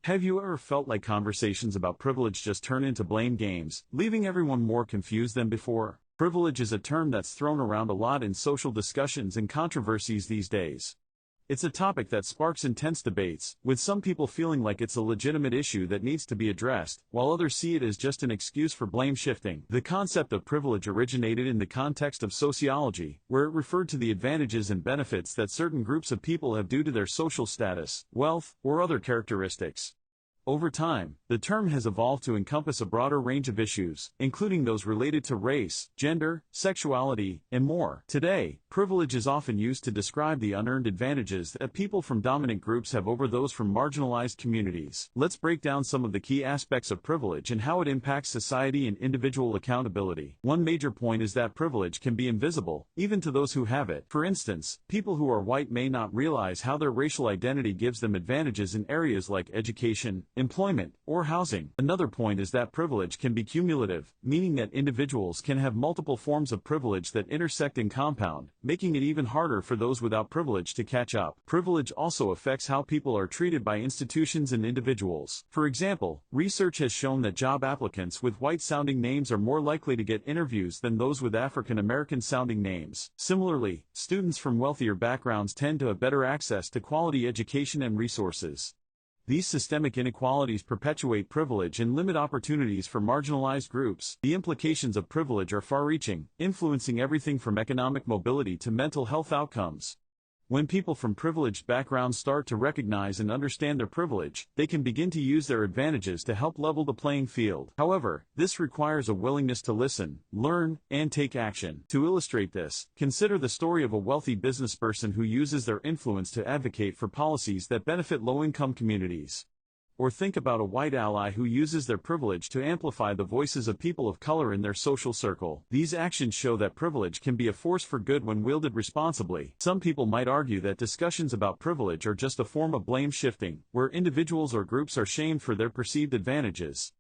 Have you ever felt like conversations about privilege just turn into blame games, leaving everyone more confused than before? Privilege is a term that's thrown around a lot in social discussions and controversies these days. It's a topic that sparks intense debates, with some people feeling like it's a legitimate issue that needs to be addressed, while others see it as just an excuse for blame shifting. The concept of privilege originated in the context of sociology, where it referred to the advantages and benefits that certain groups of people have due to their social status, wealth, or other characteristics. Over time, the term has evolved to encompass a broader range of issues, including those related to race, gender, sexuality, and more. Today, privilege is often used to describe the unearned advantages that people from dominant groups have over those from marginalized communities. Let's break down some of the key aspects of privilege and how it impacts society and individual accountability. One major point is that privilege can be invisible, even to those who have it. For instance, people who are white may not realize how their racial identity gives them advantages in areas like education, employment, or housing. Another point is that privilege can be cumulative, meaning that individuals can have multiple forms of privilege that intersect and compound, making it even harder for those without privilege to catch up. Privilege also affects how people are treated by institutions and individuals. For example, research has shown that job applicants with white-sounding names are more likely to get interviews than those with African American-sounding names. Similarly, students from wealthier backgrounds tend to have better access to quality education and resources. These systemic inequalities perpetuate privilege and limit opportunities for marginalized groups. The implications of privilege are far-reaching, influencing everything from economic mobility to mental health outcomes. When people from privileged backgrounds start to recognize and understand their privilege, they can begin to use their advantages to help level the playing field. However, this requires a willingness to listen, learn, and take action. To illustrate this, consider the story of a wealthy businessperson who uses their influence to advocate for policies that benefit low-income communities. Or think about a white ally who uses their privilege to amplify the voices of people of color in their social circle. These actions show that privilege can be a force for good when wielded responsibly. Some people might argue that discussions about privilege are just a form of blame shifting, where individuals or groups are shamed for their perceived advantages.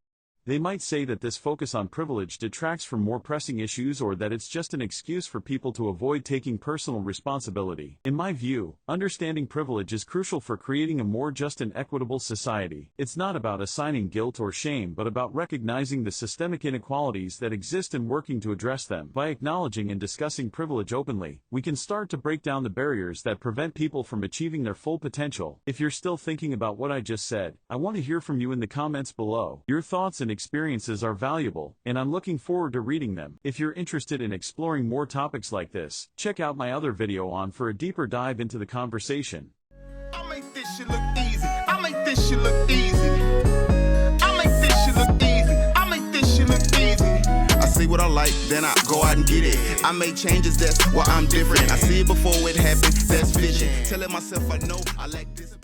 They might say that this focus on privilege detracts from more pressing issues or that it's just an excuse for people to avoid taking personal responsibility. In my view, understanding privilege is crucial for creating a more just and equitable society. It's not about assigning guilt or shame but about recognizing the systemic inequalities that exist and working to address them. By acknowledging and discussing privilege openly, we can start to break down the barriers that prevent people from achieving their full potential. If you're still thinking about what I just said, I want to hear from you in the comments below. Your thoughts and experiences are valuable, and I'm looking forward to reading them. If you're interested in exploring more topics like this, check out my other video on for a deeper dive into the conversation. I make this shit look easy. I make this shit look easy. I make this shit look easy. I make this shit look easy. I see what I like, then I go out and get it. I make changes, that's why I'm different. I see it before it happens, that's vision. Telling myself I know I like this.